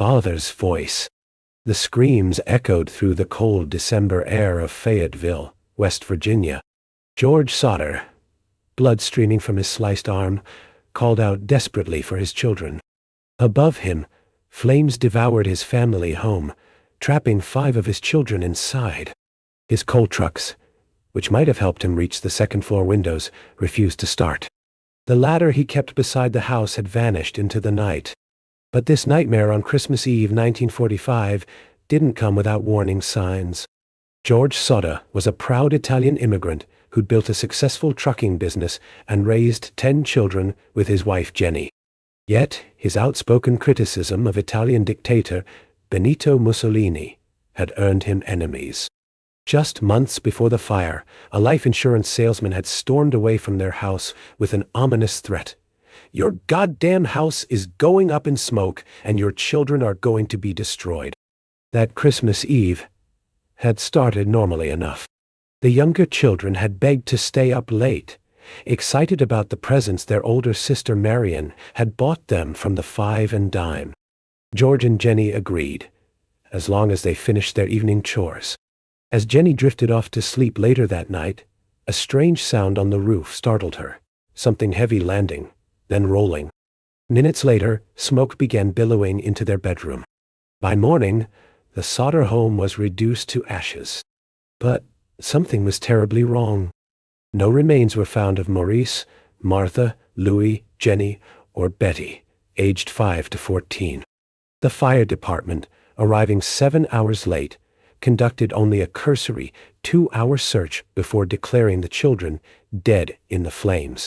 father's voice. The screams echoed through the cold December air of Fayetteville, West Virginia. George Sodder, blood streaming from his sliced arm, called out desperately for his children. Above him, flames devoured his family home, trapping 5 of his children inside. His coal trucks, which might have helped him reach the second-floor windows, refused to start. The ladder he kept beside the house had vanished into the night. But this nightmare on Christmas Eve 1945 didn't come without warning signs. George Sodder was a proud Italian immigrant who'd built a successful trucking business and raised 10 children with his wife Jenny. Yet his outspoken criticism of Italian dictator Benito Mussolini had earned him enemies. Just months before the fire, a life insurance salesman had stormed away from their house with an ominous threat. "Your goddamn house is going up in smoke, and your children are going to be destroyed." That Christmas Eve had started normally enough. The younger children had begged to stay up late, excited about the presents their older sister Marion had bought them from the Five and Dime. George and Jenny agreed, as long as they finished their evening chores. As Jenny drifted off to sleep later that night, a strange sound on the roof startled her, something heavy landing, then rolling. Minutes later, smoke began billowing into their bedroom. By morning, the Sodder home was reduced to ashes. But something was terribly wrong. No remains were found of Maurice, Martha, Louis, Jenny, or Betty, aged 5 to 14. The fire department, arriving 7 hours late, conducted only a cursory 2-hour search before declaring the children dead in the flames.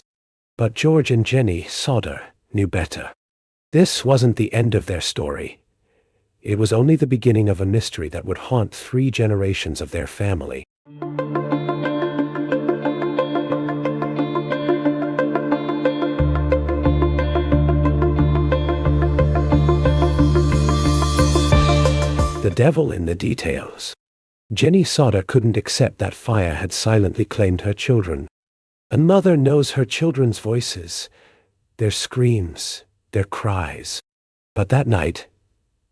But George and Jenny Sodder knew better. This wasn't the end of their story. It was only the beginning of a mystery that would haunt 3 generations of their family. The devil in the details. Jenny Sodder couldn't accept that fire had silently claimed her children. A mother knows her children's voices, their screams, their cries. But that night,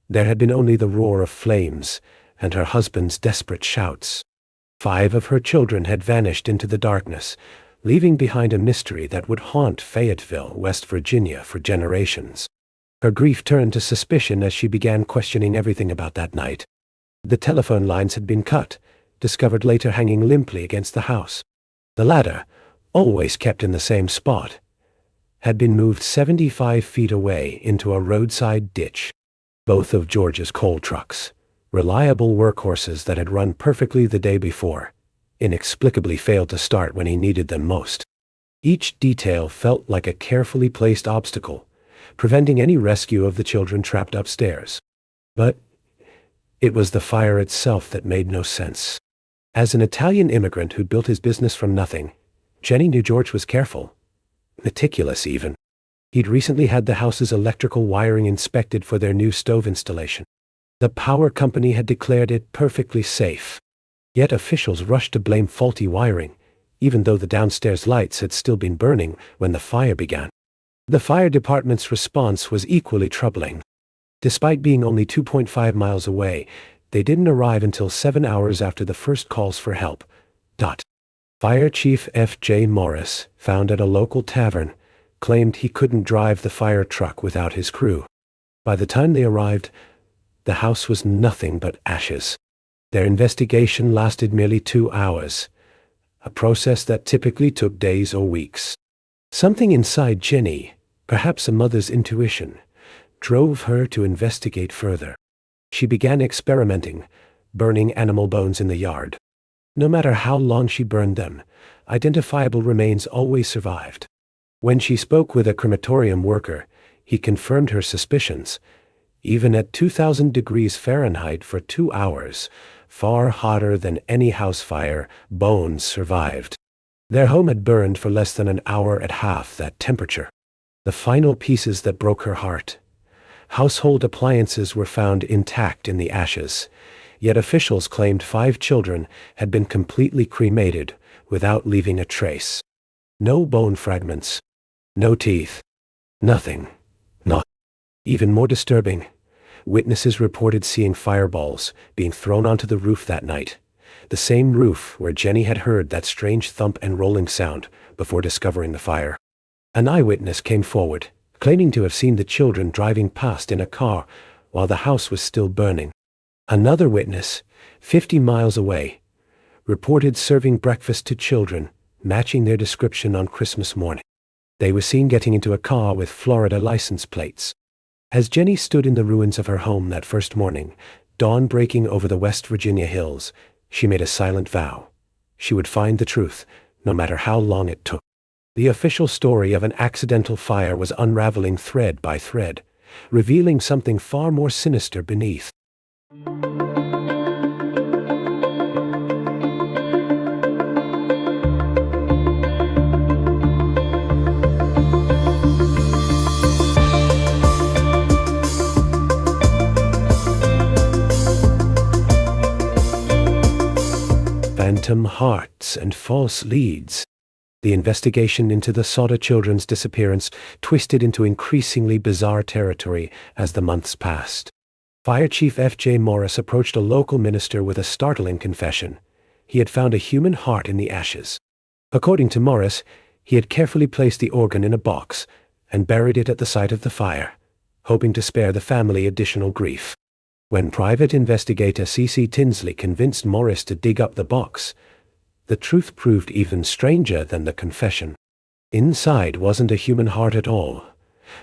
there had been only the roar of flames and her husband's desperate shouts. 5 of her children had vanished into the darkness, leaving behind a mystery that would haunt Fayetteville, West Virginia, for generations. Her grief turned to suspicion as she began questioning everything about that night. The telephone lines had been cut, discovered later hanging limply against the house. The ladder, always kept in the same spot, had been moved 75 feet away into a roadside ditch. Both of George's coal trucks, reliable workhorses that had run perfectly the day before, inexplicably failed to start when he needed them most. Each detail felt like a carefully placed obstacle, preventing any rescue of the children trapped upstairs. But it was the fire itself that made no sense. As an Italian immigrant who'd built his business from nothing, Jenny knew George was careful, meticulous even. He'd recently had the house's electrical wiring inspected for their new stove installation. The power company had declared it perfectly safe. Yet officials rushed to blame faulty wiring, even though the downstairs lights had still been burning when the fire began. The fire department's response was equally troubling. Despite being only 2.5 miles away, they didn't arrive until 7 hours after the first calls for help. Fire Chief F.J. Morris, found at a local tavern, claimed he couldn't drive the fire truck without his crew. By the time they arrived, the house was nothing but ashes. Their investigation lasted merely 2 hours, a process that typically took days or weeks. Something inside Jenny, perhaps a mother's intuition, drove her to investigate further. She began experimenting, burning animal bones in the yard. No matter how long she burned them, identifiable remains always survived. When she spoke with a crematorium worker, he confirmed her suspicions. Even at 2,000 degrees Fahrenheit for 2 hours, far hotter than any house fire, bones survived. Their home had burned for less than an hour at half that temperature. The final pieces that broke her heart. Household appliances were found intact in the ashes, yet officials claimed 5 children had been completely cremated without leaving a trace. No bone fragments, no teeth, nothing. Not even more disturbing, witnesses reported seeing fireballs being thrown onto the roof that night, the same roof where Jenny had heard that strange thump and rolling sound before discovering the fire. An eyewitness came forward, claiming to have seen the children driving past in a car while the house was still burning. Another witness, 50 miles away, reported serving breakfast to children, matching their description on Christmas morning. They were seen getting into a car with Florida license plates. As Jenny stood in the ruins of her home that first morning, dawn breaking over the West Virginia hills, she made a silent vow. She would find the truth, no matter how long it took. The official story of an accidental fire was unraveling thread by thread, revealing something far more sinister beneath. Phantom hearts and false leads. The investigation into the Sodder children's disappearance twisted into increasingly bizarre territory as the months passed. Fire Chief F.J. Morris approached a local minister with a startling confession. He had found a human heart in the ashes. According to Morris, he had carefully placed the organ in a box and buried it at the site of the fire, hoping to spare the family additional grief. When private investigator C.C. Tinsley convinced Morris to dig up the box, the truth proved even stranger than the confession. Inside wasn't a human heart at all,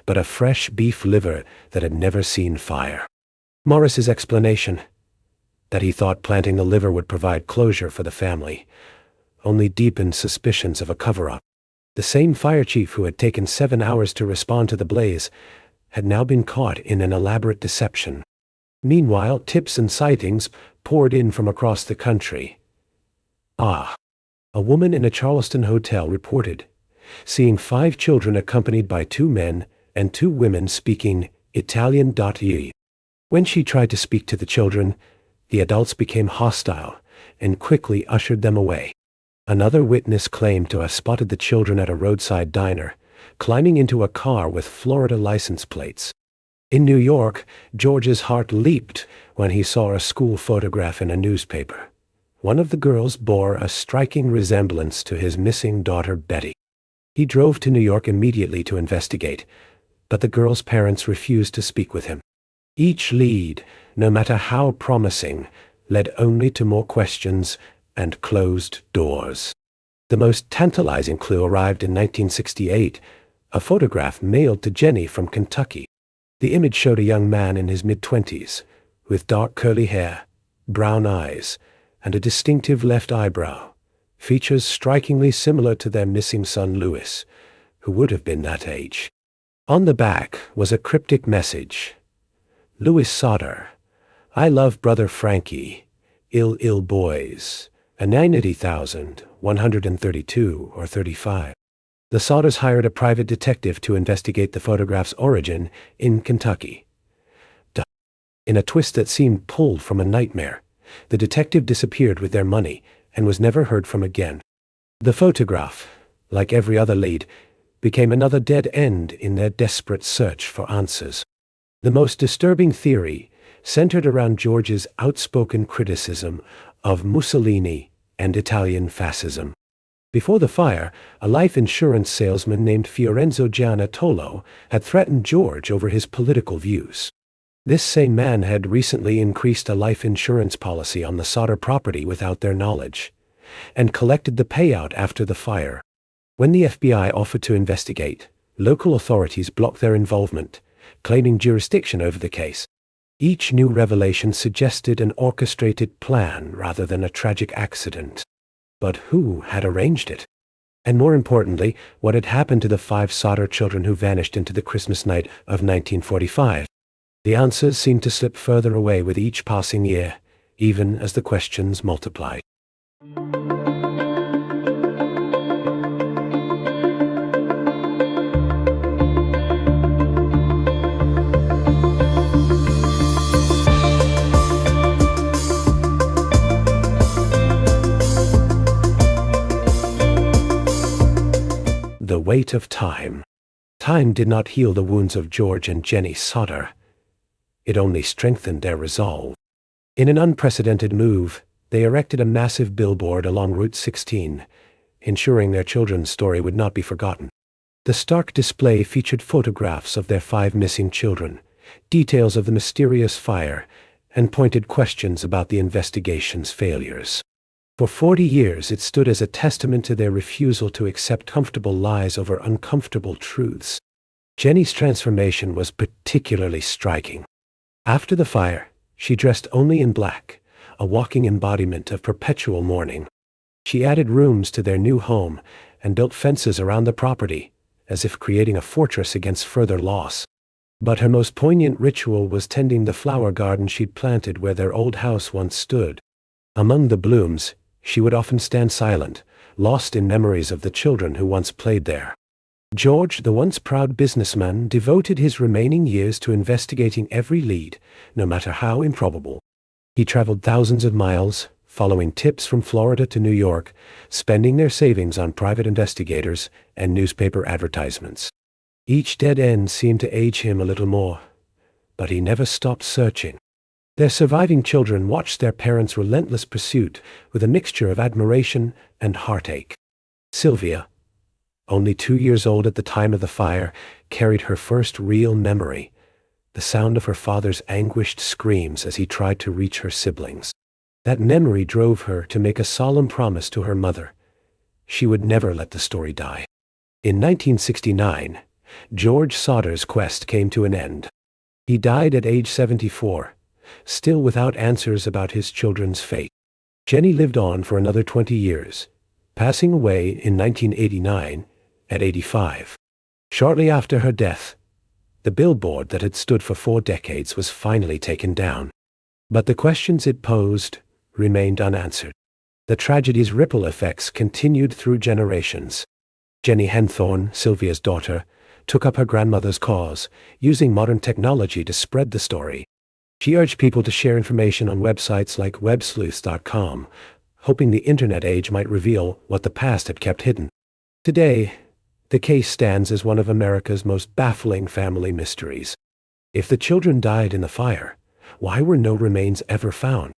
but a fresh beef liver that had never seen fire. Morris's explanation, that he thought planting the liver would provide closure for the family, only deepened suspicions of a cover-up. The same fire chief who had taken 7 hours to respond to the blaze had now been caught in an elaborate deception. Meanwhile, tips and sightings poured in from across the country. A woman in a Charleston hotel reported seeing 5 children accompanied by 2 men and 2 women speaking Italian. When she tried to speak to the children, the adults became hostile and quickly ushered them away. Another witness claimed to have spotted the children at a roadside diner, climbing into a car with Florida license plates. In New York, George's heart leaped when he saw a school photograph in a newspaper. One of the girls bore a striking resemblance to his missing daughter Betty. He drove to New York immediately to investigate, but the girl's parents refused to speak with him. Each lead, no matter how promising, led only to more questions and closed doors. The most tantalizing clue arrived in 1968, a photograph mailed to Jenny from Kentucky. The image showed a young man in his mid-20s, with dark curly hair, brown eyes, and a distinctive left eyebrow, features strikingly similar to their missing son Louis, who would have been that age. On the back was a cryptic message. Louis Sodder, I love brother Frankie, ill boys, a 90,132 or 35. The Sodders hired a private detective to investigate the photograph's origin in Kentucky. In a twist that seemed pulled from a nightmare, the detective disappeared with their money and was never heard from again. The photograph, like every other lead, became another dead end in their desperate search for answers. The most disturbing theory centered around George's outspoken criticism of Mussolini and Italian fascism. Before the fire, a life insurance salesman named Fiorenzo Giannatolo had threatened George over his political views. This same man had recently increased a life insurance policy on the Sodder property without their knowledge, and collected the payout after the fire. When the FBI offered to investigate, local authorities blocked their involvement, claiming jurisdiction over the case. Each new revelation suggested an orchestrated plan rather than a tragic accident. But who had arranged it? And more importantly, what had happened to the 5 Sodder children who vanished into the Christmas night of 1945? The answers seemed to slip further away with each passing year, even as the questions multiplied. The weight of time. Time did not heal the wounds of George and Jenny Sodder. It only strengthened their resolve. In an unprecedented move, they erected a massive billboard along Route 16, ensuring their children's story would not be forgotten. The stark display featured photographs of their 5 missing children, details of the mysterious fire, and pointed questions about the investigation's failures. For 40 years, it stood as a testament to their refusal to accept comfortable lies over uncomfortable truths. Jenny's transformation was particularly striking. After the fire, she dressed only in black, a walking embodiment of perpetual mourning. She added rooms to their new home and built fences around the property, as if creating a fortress against further loss. But her most poignant ritual was tending the flower garden she'd planted where their old house once stood. Among the blooms, she would often stand silent, lost in memories of the children who once played there. George, the once proud businessman, devoted his remaining years to investigating every lead, no matter how improbable. He traveled thousands of miles, following tips from Florida to New York, spending their savings on private investigators and newspaper advertisements. Each dead end seemed to age him a little more, but he never stopped searching. Their surviving children watched their parents' relentless pursuit with a mixture of admiration and heartache. Sylvia, only 2 years old at the time of the fire, carried her first real memory, the sound of her father's anguished screams as he tried to reach her siblings. That memory drove her to make a solemn promise to her mother. She would never let the story die. In 1969, George Sodder's quest came to an end. He died at age 74, still without answers about his children's fate. Jenny lived on for another 20 years, passing away in 1989 at 85. Shortly after her death, the billboard that had stood for 4 decades was finally taken down. But the questions it posed remained unanswered. The tragedy's ripple effects continued through generations. Jenny Henthorne, Sylvia's daughter, took up her grandmother's cause, using modern technology to spread the story. She urged people to share information on websites like websleuths.com, hoping the internet age might reveal what the past had kept hidden. Today, the case stands as one of America's most baffling family mysteries. If the children died in the fire, why were no remains ever found?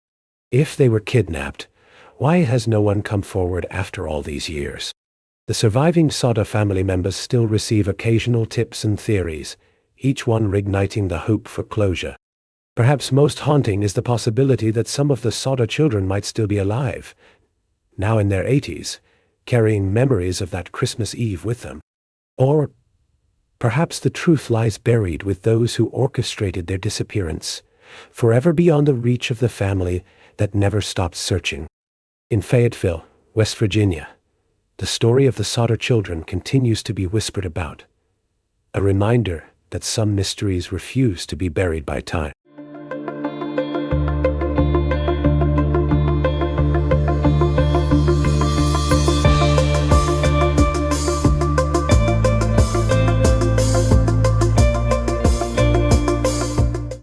If they were kidnapped, why has no one come forward after all these years? The surviving Sodder family members still receive occasional tips and theories, each one reigniting the hope for closure. Perhaps most haunting is the possibility that some of the Sodder children might still be alive, now in their 80s, carrying memories of that Christmas Eve with them. Or perhaps the truth lies buried with those who orchestrated their disappearance, forever beyond the reach of the family that never stopped searching. In Fayetteville, West Virginia, the story of the Sodder children continues to be whispered about, a reminder that some mysteries refuse to be buried by time.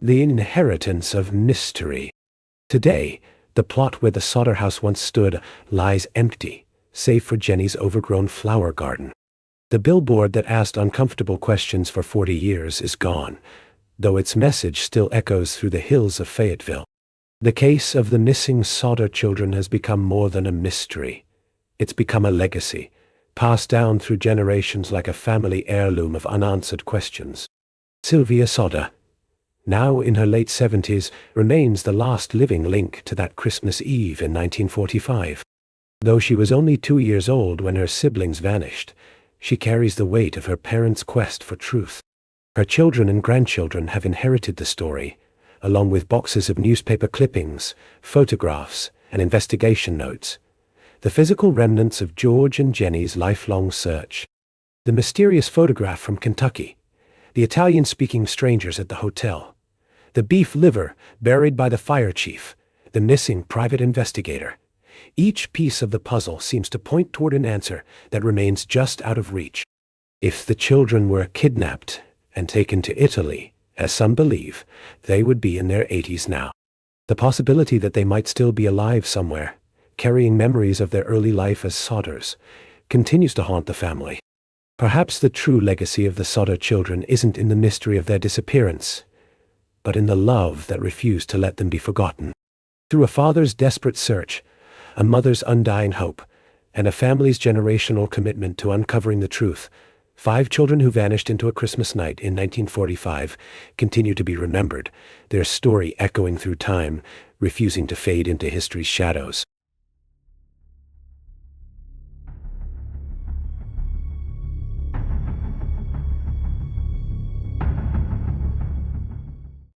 The inheritance of mystery. Today, the plot where the Sodder house once stood lies empty, save for Jenny's overgrown flower garden. The billboard that asked uncomfortable questions for 40 years is gone, though its message still echoes through the hills of Fayetteville. The case of the missing Sodder children has become more than a mystery. It's become a legacy, passed down through generations like a family heirloom of unanswered questions. Sylvia Sodder, now in her late 70s, remains the last living link to that Christmas Eve in 1945. Though she was only 2 years old when her siblings vanished, she carries the weight of her parents' quest for truth. Her children and grandchildren have inherited the story, along with boxes of newspaper clippings, photographs, and investigation notes, the physical remnants of George and Jenny's lifelong search. The mysterious photograph from Kentucky, the Italian-speaking strangers at the hotel, the beef liver buried by the fire chief, the missing private investigator. Each piece of the puzzle seems to point toward an answer that remains just out of reach. If the children were kidnapped and taken to Italy, as some believe, they would be in their 80s now. The possibility that they might still be alive somewhere, carrying memories of their early life as Sodders, continues to haunt the family. Perhaps the true legacy of the Sodder children isn't in the mystery of their disappearance, but in the love that refused to let them be forgotten. Through a father's desperate search, a mother's undying hope, and a family's generational commitment to uncovering the truth, 5 children who vanished into a Christmas night in 1945 continue to be remembered, their story echoing through time, refusing to fade into history's shadows.